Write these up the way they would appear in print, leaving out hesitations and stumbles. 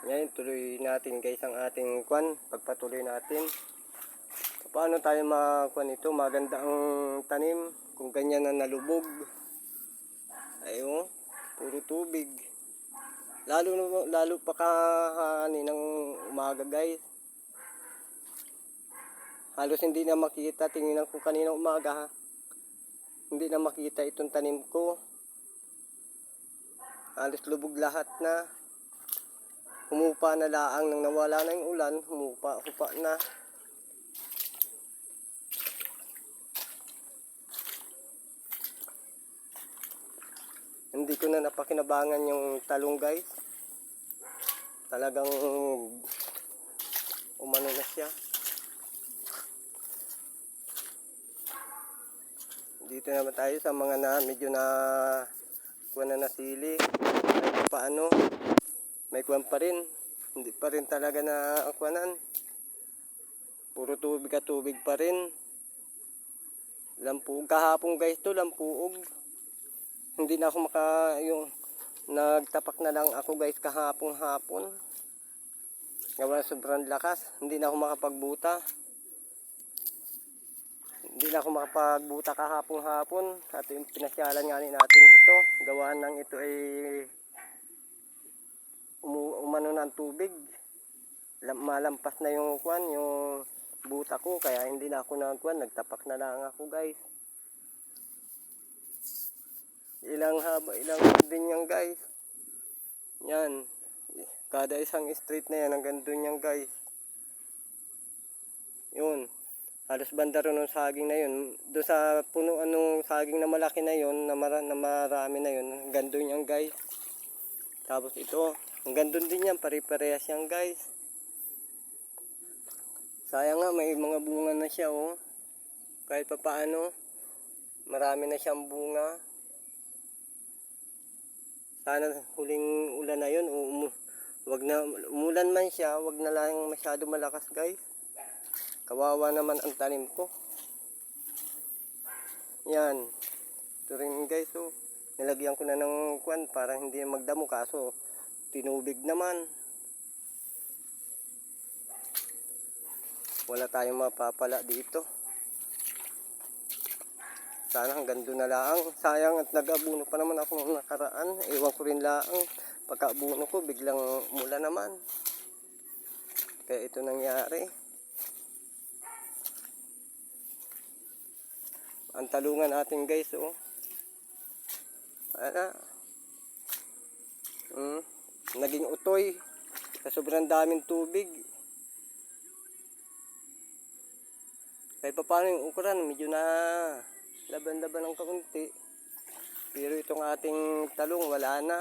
Ngayon tuloy natin guys ang ating pagpatuloy natin. Paano tayo makuan ito? Maganda ang tanim kung ganyan na nalubog. Ayun, puro tubig. Lalo pa kaninang umaga guys. Halos hindi na makita, tingnan ko kaninang umaga ha. Hindi na makita itong tanim ko. Halos lubog lahat na. Humupa na laang nang nawala na yung ulan, humupa na. Hindi ko na napakinabangan yung talong guys. Talagang umano na siya. Dito naman tayo sa mga medyo na kuwan na nasili. Kahit paano, may kuwan pa rin. Hindi pa rin talaga na kuwanan. Puro tubig at tubig pa rin. Lampuog kahapon guys to, lampuog. Hindi na ako nagtapak na lang ako guys hapon. Gawa sobrang lakas, hindi na ako makapagbuta. Hindi na ako makapagbuta hapon at pinasyalan nga natin ito. Gawa ng ito ay umano ng tubig. Malampas na yung buta ko, kaya hindi na ako nagtapak na lang ako guys. Ilang din yan guys. Yan. Kada isang street na yan, hanggang doon yan guys. Yun. Halos banda rin ng saging na yun. Doon sa puno saging na malaki na yun, na marami na yun, hanggang doon yan guys. Tapos ito, hanggang doon din yan, pare-parehas yan guys. Sayang nga, may mga bunga na siya oh. Kahit pa paano, marami na siyang bunga. Sana huling ulan na yun, wag na umulan man siya, wag na lang masyado malakas guys. Kawawa naman ang tanim ko. Yan. Ito rin guys oh. Nilagyan ko na ng para hindi magdamo, kaso tinubig naman. Wala tayong mapapala dito. Sana hanggang doon na lang. Sayang at nag-abuno pa naman ako nung nakaraan. Ewan ko rin lang. Pagka-abuno ko, biglang mula naman. Kaya ito nangyari. Ang talungan natin guys, oh. Naging utoy. Sa sobrang daming tubig. Kahit pa paano yung ukuran, medyo na laban-laban ng kaunti. Pero itong ating talong, wala na.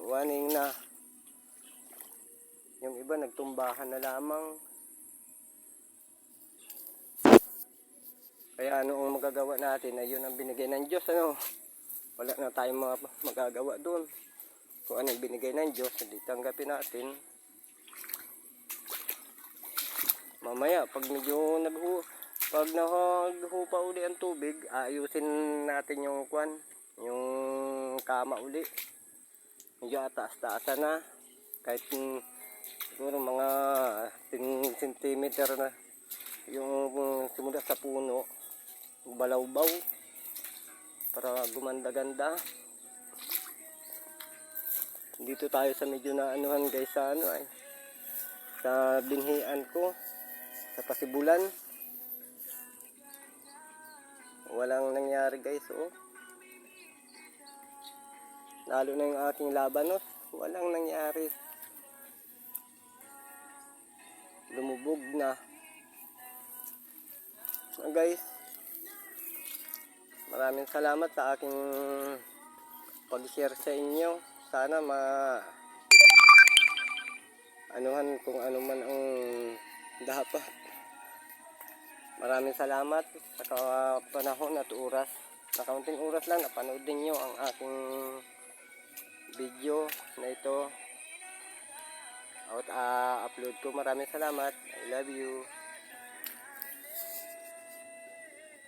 Waning na. Yung iba, nagtumbahan na lamang. Kaya noong magagawa natin, ayun ang binigay ng Diyos, ano. Wala na tayong magagawa doon. Kung ano yung binigay ng Diyos, hindi tanggapin natin. Mamaya, pag medyo naghupa uli ang tubig, ayusin natin yung yung kama uli. Medyo taas-taasan na. Kahit siguro mga 10 cm na yung simula sa puno, balaw-baw, para gumanda-ganda. Dito tayo sa medyo na anuhan guys, sa binhian ko. Sa pasibulan, walang nangyari guys oh. Lalo na yung aking labanos, walang nangyari. Lumubog na. Guys, maraming salamat sa aking pag-share sa inyo. Sana anuhan kung ano man ang dapat. Maraming salamat sa panahon at oras. Sa kaunting oras lang, napanood niyo ang aking video na ito. Upload ko. Maraming salamat. I love you.